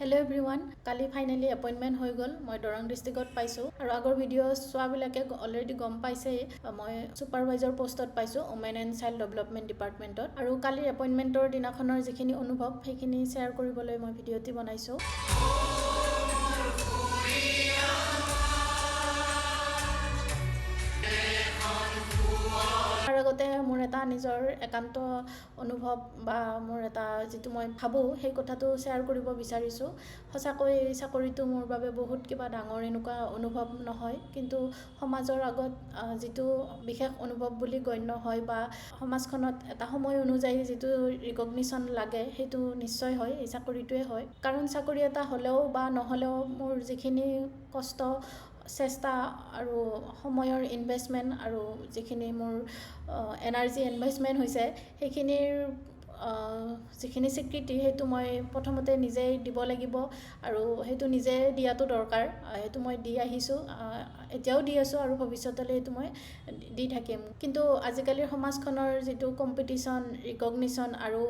Hello' everyone, কালি finally appointment হৈ গ'ল। মই দৰং ডিষ্ট্ৰিক্টত পাইছোঁ আৰু আগৰ ভিডিঅ' চোৱাবিলাকে অলৰেডি গম পাইছেই মই ছুপাৰভাইজাৰ পোষ্টত পাইছোঁ ওমেন এণ্ড চাইল্ড ডেভেলপমেণ্ট ডিপাৰ্টমেণ্টত। আৰু কালিৰ এপইণ্টমেণ্টৰ দিনাখনৰ যিখিনি অনুভৱ সেইখিনি শ্বেয়াৰ কৰিবলৈ মই ভিডিঅ'টি বনাইছোঁ। তাৰ আগতে মোৰ এটা নিজৰ একান্ত অনুভৱ বা মোৰ এটা যিটো মই ভাবোঁ সেই কথাটো শ্বেয়াৰ কৰিব বিচাৰিছোঁ। সঁচাকৈ এই চাকৰিটো মোৰ বাবে বহুত কিবা ডাঙৰ এনেকুৱা অনুভৱ নহয়, কিন্তু সমাজৰ আগত যিটো বিশেষ অনুভৱ বুলি গণ্য হয় বা সমাজখনত এটা সময় অনুযায়ী যিটো ৰিকগনিশ্যন লাগে সেইটো নিশ্চয় হয়, এই চাকৰিটোৱে হয়। কাৰণ চাকৰি এটা হ'লেও বা নহ'লেও মোৰ যিখিনি কষ্ট চেষ্টা আৰু সময়ৰ ইনভেষ্টমেণ্ট আৰু যিখিনি মোৰ এনাৰ্জি ইনভেষ্টমেণ্ট হৈছে সেইখিনিৰ যিখিনি স্বীকৃতি সেইটো মই প্ৰথমতে নিজেই দিব লাগিব আৰু সেইটো নিজে দিয়াটো দৰকাৰ। সেইটো মই দি আহিছোঁ, এতিয়াও দি আছোঁ আৰু ভৱিষ্যতলৈ সেইটো মই দি থাকিম। কিন্তু আজিকালিৰ সমাজখনৰ যিটো কম্পিটিশ্যন, ৰিকগনিশ্যন আৰু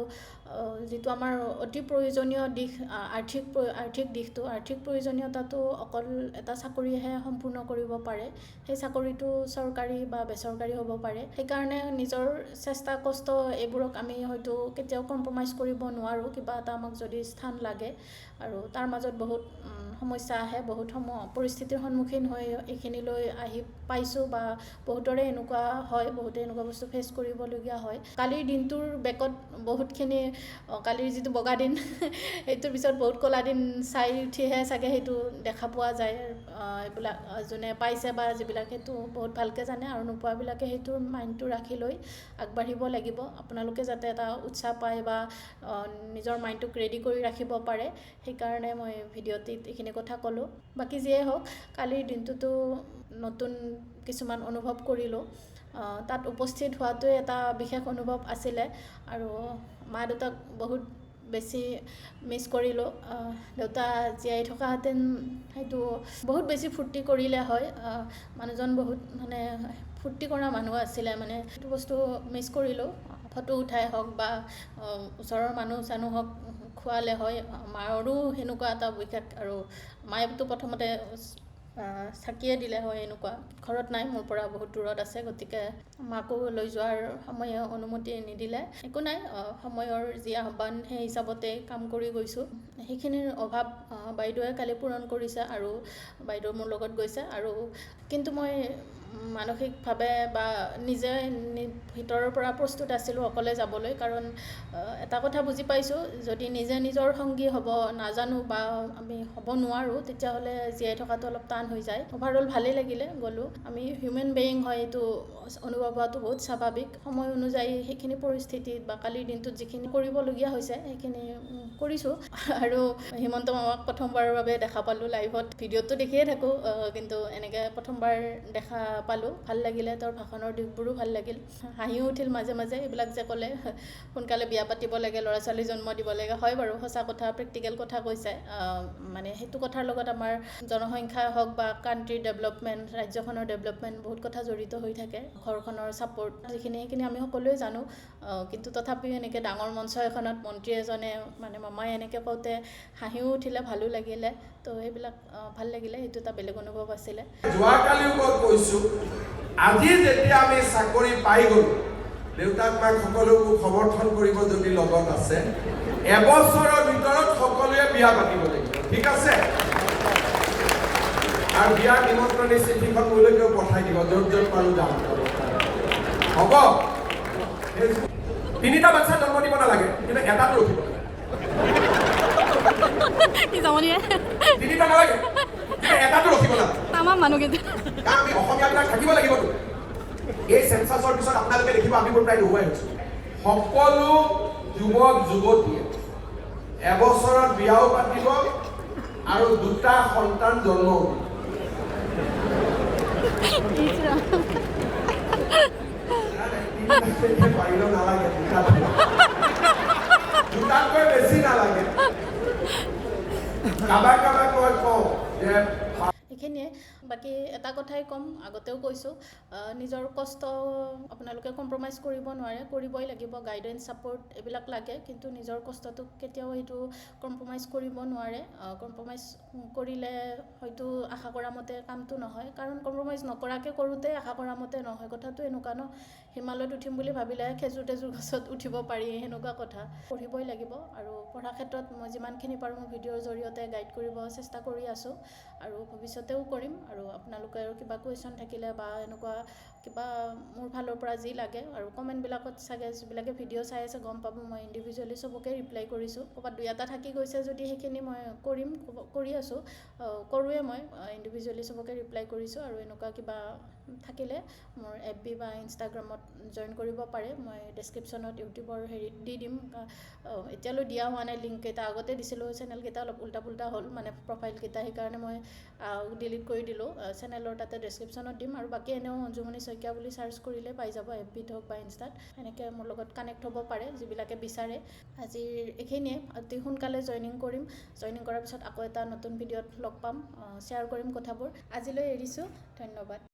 যিটো আমাৰ অতি প্ৰয়োজনীয় দিশ আৰ্থিক দিশটো, আৰ্থিক প্ৰয়োজনীয়তাটো অকল এটা চাকৰিয়েহে সম্পূৰ্ণ কৰিব পাৰে। সেই চাকৰিটো চৰকাৰী বা বেচৰকাৰী হ'ব পাৰে। সেইকাৰণে নিজৰ চেষ্টা কষ্ট এইবোৰক আমি হয়তো কেতিয়াও কম্প্ৰমাইজ কৰিব নোৱাৰোঁ। কিবা এটা আমাক যদি স্থান লাগে আৰু তাৰ মাজত বহুত সমস্যা আহে, বহুত পৰিস্থিতিৰ সন্মুখীন হৈ এইখিনিলৈ আহি পাইছোঁ বা বহুতৰে এনেকুৱা হয়, বহুতে এনেকুৱা বস্তু ফেচ কৰিবলগীয়া হয়। কালিৰ দিনটোৰ বেকত বহুতখিনি কালিৰ যিটো বগা দিন সেইটোৰ পিছত বহুত ক'লা দিন চাই উঠিহে চাগে সেইটো দেখা পোৱা যায়। এইবিলাক যোনে পাইছে বা যিবিলাক সেইটো বহুত ভালকৈ জানে আৰু নোপোৱাবিলাকে সেইটোৰ মাইণ্ডটো ৰাখি লৈ আগবাঢ়িব লাগিব। আপোনালোকে যাতে এটা উৎসাহ পায় বা নিজৰ মাইণ্ডটোক ৰেডি কৰি ৰাখিব পাৰে, সেইকাৰণে মই ভিডিঅ'টিত এইখিনি কথা ক'লোঁ। বাকী যিয়ে হওক, কালিৰ দিনটোতো নতুন কিছুমান অনুভৱ কৰিলোঁ। তাত উপস্থিত হোৱাটোৱে এটা বিশেষ অনুভৱ আছিলে আৰু মা দেউতাক বহুত বেছি মিছ কৰিলোঁ। দেউতা জীয়াই থকাহেঁতেন সেইটো বহুত বেছি ফূৰ্তি কৰিলে হয়। মানুহজন বহুত ফূৰ্তি কৰা মানুহ আছিলে, সেইটো বস্তু মিছ কৰিলোঁ। ফটো উঠাই হওক বা ওচৰৰ মানুহ হওক খোৱালে হয়। মাৰো সেনেকুৱা এটা বিশেষ আৰু মায়েতো প্ৰথমতে চাকিয়ে দিলে হয়, এনেকুৱা ঘৰত নাই, মোৰ পৰা বহুত দূৰত আছে, গতিকে মাকো লৈ যোৱাৰ সময়ে অনুমতি নিদিলে। একো নাই, সময়ৰ যি আহ্বান সেই হিচাপতে কাম কৰি গৈছোঁ। সেইখিনিৰ অভাৱ বাইদেৱে কালি পূৰণ কৰিছে আৰু বাইদেউ মোৰ লগত গৈছে। আৰু কিন্তু মই মানসিকভাৱে বা নিজে ভিতৰৰ পৰা প্ৰস্তুত আছিলোঁ অকলে যাবলৈ। কাৰণ এটা কথা বুজি পাইছোঁ, যদি নিজে নিজৰ সংগী হ'ব নাজানো বা আমি হ'ব নোৱাৰোঁ, তেতিয়াহ'লে জীয়াই থকাটো অলপ টান হৈ যায়। অভাৰঅল ভালেই লাগিলে, গ'লোঁ। আমি হিউমেন বিয়িং হয়, এইটো অনুভৱ হোৱাটো বহুত স্বাভাৱিক। সময় অনুযায়ী সেইখিনি পৰিস্থিতিত বা কালিৰ দিনটোত যিখিনি কৰিবলগীয়া হৈছে সেইখিনি কৰিছোঁ। আৰু হিমন্ত মামাক প্ৰথমবাৰৰ বাবে দেখা পালোঁ লাইভত। ভিডিঅ'টো দেখিয়ে থাকোঁ, কিন্তু এনেকৈ প্ৰথমবাৰ দেখা পালোঁ। ভাল লাগিলে, তেওঁৰ ভাষণৰ দিশবোৰো ভাল লাগিল। হাঁহিও উঠিল মাজে মাজে। এইবিলাক যে ক'লে সোনকালে বিয়া পাতিব লাগে, ল'ৰা ছোৱালী জন্ম দিব লাগে, হয় বাৰু, সঁচা কথা, প্ৰেক্টিকেল কথা কৈছে। সেইটো কথাৰ লগত আমাৰ জনসংখ্যা হওক বা কাণ্ট্ৰিৰ ডেভেলপমেণ্ট, ৰাজ্যখনৰ ডেভেলপমেণ্ট বহুত কথা জড়িত হৈ থাকে। ঘৰখনৰ ছাপৰ্ট সেইখিনি আমি সকলোৱে জানো। কিন্তু তথাপিও এনেকৈ ডাঙৰ মঞ্চ এখনত মন্ত্ৰী এজনে মামাই এনেকৈ কওঁতে হাঁহিও উঠিলে, ভালো লাগিলে। তো সেইবিলাক ভাল লাগিলে, সেইটো এটা বেলেগ অনুভৱ আছিলে। যোৱাকালিও মই কৈছোঁ, আজি যেতিয়া আমি চাকৰি পাই গ'লোঁ, দেউতাক মাক সকলো মোক সমৰ্থন কৰিব যদি লগত আছে, এবছৰৰ ভিতৰত সকলোৱে বিয়া পাতিব লাগিব, ঠিক আছে? আৰু বিয়াৰ নিমন্ত্ৰণী চিঠিখন মোলৈকেও পঠাই দিব, য'ত য'ত পাৰোঁ যাম, হ'ব? 3টা বাচ্চা জন্ম দিব নালাগে, কিন্তু এটাতো ৰখিব লাগে। 3টা নালাগে, এটাতো ৰখিব লাগে। আমি অসমীয়াবিলাক থাকিব লাগিবতো। এই চেঞ্চাছৰ পিছত আপোনালোকে দেখিব আমি প্ৰায় নোহোৱাই হৈছোঁ। সকলো যুৱক যুৱতীয়ে এবছৰত বিয়াও পাতিব আৰু 2টা সন্তান জন্মও দিব। পাৰিলেও নালাগে, 2টাতকৈ বেছি নালাগে। কাবাক মই কওঁ যে সেইখিনিয়ে বাকী এটা কথাই ক'ম আগতেও কৈছোঁ নিজৰ কষ্ট আপোনালোকে কম্প্ৰমাইজ কৰিব নোৱাৰে কৰিবই লাগিব গাইডেন্স ছাপৰ্ট এইবিলাক লাগে কিন্তু নিজৰ কষ্টটোক কেতিয়াও সেইটো কম্প্ৰমাইজ কৰিব নোৱাৰে কম্প্ৰমাইজ কৰিলে হয়তো আশা কৰা মতে কামটো নহয় কাৰণ কম্প্ৰমাইজ নকৰাকৈ কৰোঁতে আশা কৰা মতে নহয় কথাটো এনেকুৱা ন হিমালয়ত উঠিম বুলি ভাবিলে খেজুৰ তেজুৰ গছত উঠিব পাৰি সেনেকুৱা কথা পঢ়িবই লাগিব আৰু পঢ়াৰ ক্ষেত্ৰত মই যিমানখিনি পাৰোঁ মোৰ ভিডিঅ'ৰ জৰিয়তে গাইড কৰিব চেষ্টা কৰি আছোঁ আৰু ভৱিষ্যতেও কৰিম আৰু আপোনালোকে আৰু কিবা কুৱেশ্যন থাকিলে বা এনেকুৱা কিবা মোৰ ফালৰ পৰা যি লাগে আৰু কমেণ্টবিলাকত চাগে যিবিলাকে ভিডিঅ' চাই আছে গম পাব মই ইণ্ডিভিজুৱেলি চবকে ৰিপ্লাই কৰিছোঁ ক'ৰবাত দুই এটা থাকি গৈছে যদি সেইখিনি মই কৰি আছোঁ কৰোঁৱে মই ইণ্ডিভিজুৱেলি চবকে ৰিপ্লাই কৰিছোঁ আৰু এনেকুৱা কিবা থাকিলে মোৰ FB বা ইনষ্টাগ্ৰামত জইন কৰিব পাৰে মই ডেছক্ৰিপশ্যনত ইউটিউবৰ হেৰিত দি দিম এতিয়ালৈ দিয়া হোৱা নাই লিংককেইটা আগতে দিছিলোঁ চেনেলকেইটা অলপ উল্টা পুল্টা হ'ল মানে প্ৰফাইলকেইটা সেইকাৰণে মই ডিলিট কৰি দিলোঁ চেনেলৰ তাতে ডেছক্ৰিপশ্যনত দিম আৰু বাকী এনেও অঞ্জুমণি শইকীয়া বুলি চাৰ্চ কৰিলে পাই যাব FBত হওক বা ইনষ্টাত সেনেকৈ মোৰ লগত কানেক্ট হ'ব পাৰে যিবিলাকে বিচাৰে আজিৰ এইখিনিয়ে অতি সোনকালে জইনিং কৰাৰ পিছত আকৌ এটা নতুন ভিডিঅ'ত লগ পাম শ্বেয়াৰ কৰিম কথাবোৰ আজিলৈ এৰিছোঁ ধন্যবাদ